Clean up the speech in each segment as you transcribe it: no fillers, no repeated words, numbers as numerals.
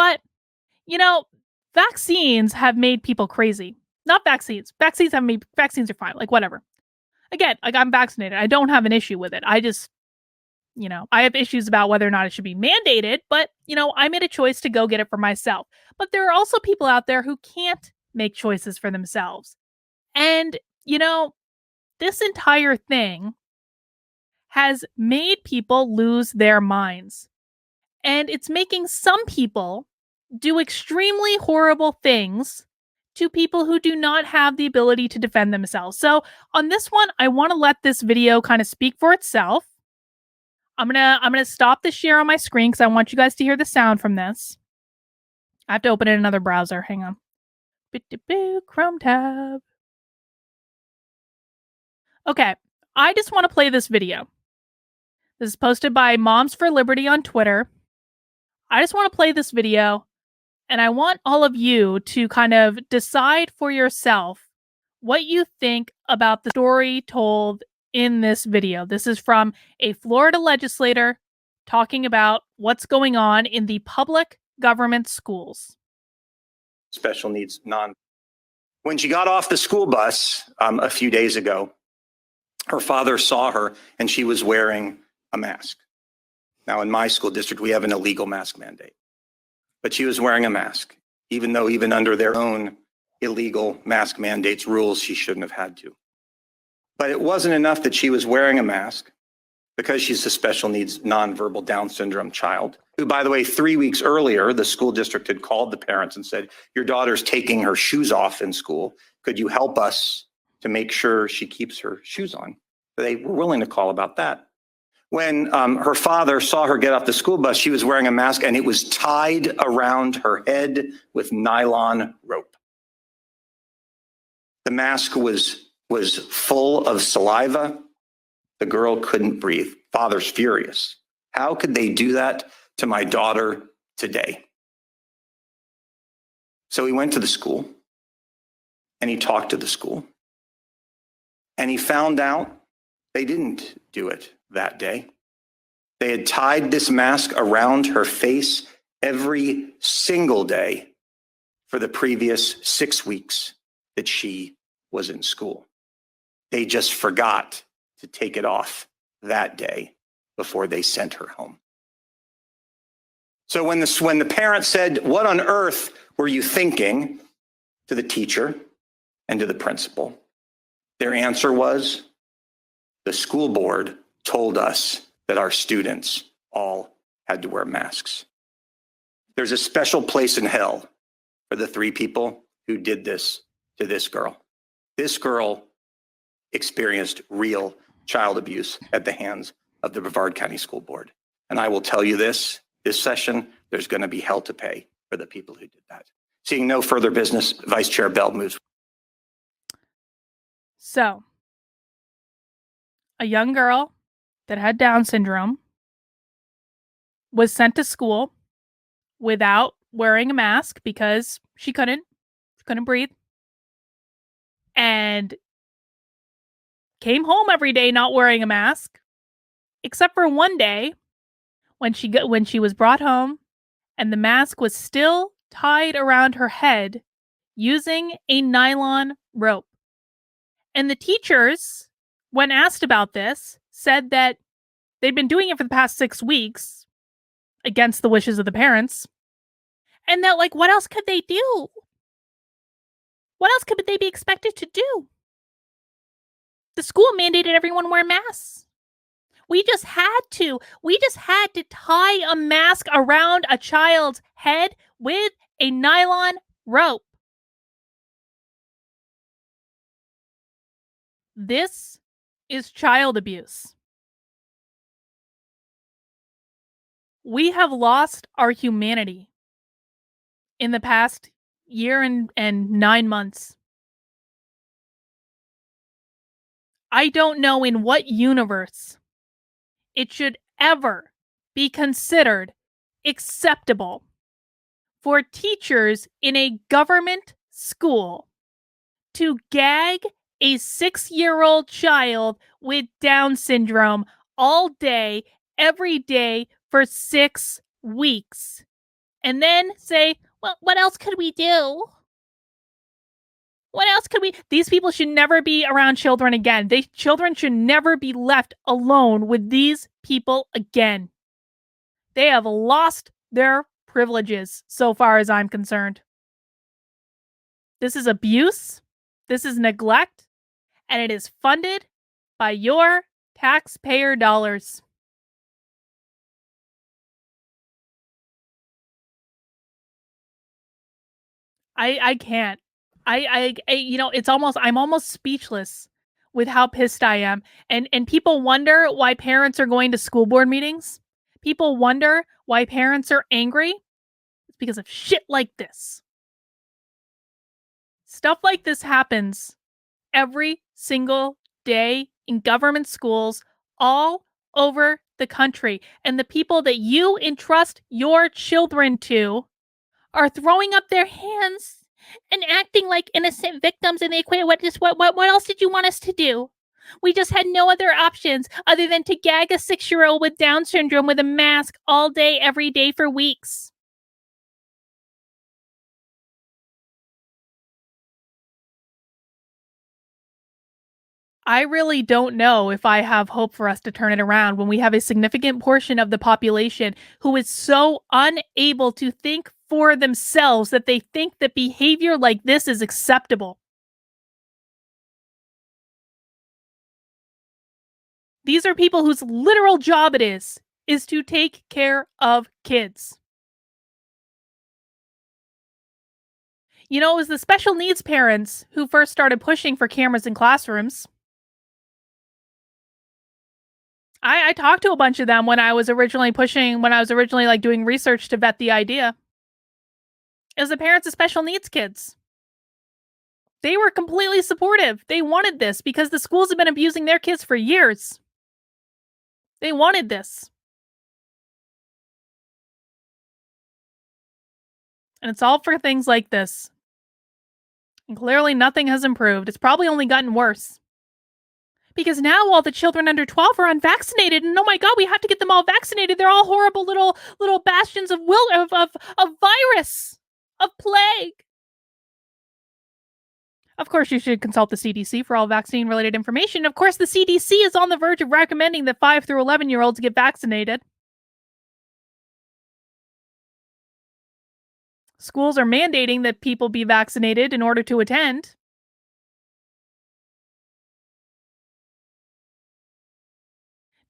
But, you know, vaccines have made people crazy. Not vaccines. Vaccines are fine. Like, whatever. Again, like, I'm vaccinated. I don't have an issue with it. I have issues about whether or not it should be mandated, but, I made a choice to go get it for myself. But there are also people out there who can't make choices for themselves. And, you know, this entire thing has made people lose their minds. And it's making some people do extremely horrible things to people who do not have the ability to defend themselves. So, on this one, I want to let this video kind of speak for itself. I'm gonna stop the share on my screen because I want you guys to hear the sound from this. I have to open in another browser. Hang on. Chrome tab. Okay, I just want to play this video. This is posted by Moms for Liberty on Twitter. I just want to play this video, and I want all of you to kind of decide for yourself what you think about the story told in this video. This is from a Florida legislator talking about what's going on in the public government schools. Special needs When she got off the school bus a few days ago, her father saw her and she was wearing a mask. Now, in my school district, we have an illegal mask mandate, but she was wearing a mask, even though even under their own illegal mask mandates rules, she shouldn't have had to. But it wasn't enough that she was wearing a mask because she's a special needs nonverbal Down syndrome child, who, by the way, 3 weeks earlier, the school district had called the parents and said, your daughter's taking her shoes off in school. Could you help us to make sure she keeps her shoes on? They were willing to call about that. When her father saw her get off the school bus, she was wearing a mask and it was tied around her head with nylon rope. The mask was full of saliva. The girl couldn't breathe. Father's furious. How could they do that to my daughter today? So he went to the school and he talked to the school and he found out they didn't do it that day. They had tied this mask around her face every single day for the previous 6 weeks that she was in school. They just forgot to take it off that day before they sent her home. So when the parent said, what on earth were you thinking, to the teacher and to the principal, their answer was, the school board told us that our students all had to wear masks. There's a special place in hell for the 3 people who did this to this girl. This girl experienced real child abuse at the hands of the Brevard County School Board. And I will tell you this session, there's going to be hell to pay for the people who did that. Seeing no further business, Vice Chair Bell moves. So, a young girl that had Down syndrome was sent to school without wearing a mask because she couldn't breathe, and came home every day not wearing a mask, except for one day when she was brought home and the mask was still tied around her head using a nylon rope. And the teachers, when asked about this, said that they'd been doing it for the past 6 weeks against the wishes of the parents. And that, like, what else could they do? What else could they be expected to do? The school mandated everyone wear masks. We just had to tie a mask around a child's head with a nylon rope. This is child abuse. We have lost our humanity in the past year and 9 months. I don't know in what universe it should ever be considered acceptable for teachers in a government school to gag a 6-year-old child with Down syndrome all day, every day for 6 weeks. and then say, well, what else could we do? What else could we? These people should never be around children again. Children should never be left alone with these people again. They have lost their privileges, so far as I'm concerned. This is abuse. This is neglect. And it is funded by your taxpayer dollars. I can't. I'm almost speechless with how pissed I am. And people wonder why parents are going to school board meetings. People wonder why parents are angry. It's because of shit like this. Stuff like this happens every single day in government schools all over the country. And the people that you entrust your children to are throwing up their hands and acting like innocent victims, and they quit. What else did you want us to do? We just had no other options other than to gag a 6-year-old with Down syndrome with a mask all day, every day for weeks. I really don't know if I have hope for us to turn it around when we have a significant portion of the population who is so unable to think for themselves that they think that behavior like this is acceptable. These are people whose literal job it is to take care of kids. You know, it was the special needs parents who first started pushing for cameras in classrooms. I talked to a bunch of them when I was originally like doing research to vet the idea. It was the parents of special needs kids. They were completely supportive. They wanted this because the schools have been abusing their kids for years. They wanted this. And it's all for things like this. And clearly nothing has improved. It's probably only gotten worse. Because now all the children under 12 are unvaccinated, and oh my god, we have to get them all vaccinated. They're all horrible little bastions of virus, of plague. Of course, you should consult the CDC for all vaccine-related information. Of course, the CDC is on the verge of recommending that 5 through 11-year-olds get vaccinated. Schools are mandating that people be vaccinated in order to attend.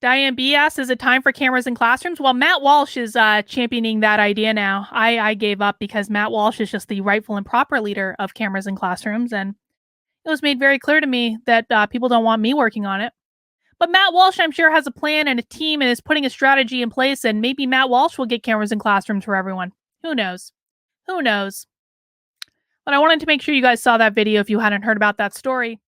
Diane B asks, is it time for cameras in classrooms? Well, Matt Walsh is championing that idea now. I gave up because Matt Walsh is just the rightful and proper leader of cameras in classrooms. And it was made very clear to me that people don't want me working on it. But Matt Walsh, I'm sure, has a plan and a team and is putting a strategy in place. And maybe Matt Walsh will get cameras in classrooms for everyone. Who knows? Who knows? But I wanted to make sure you guys saw that video if you hadn't heard about that story.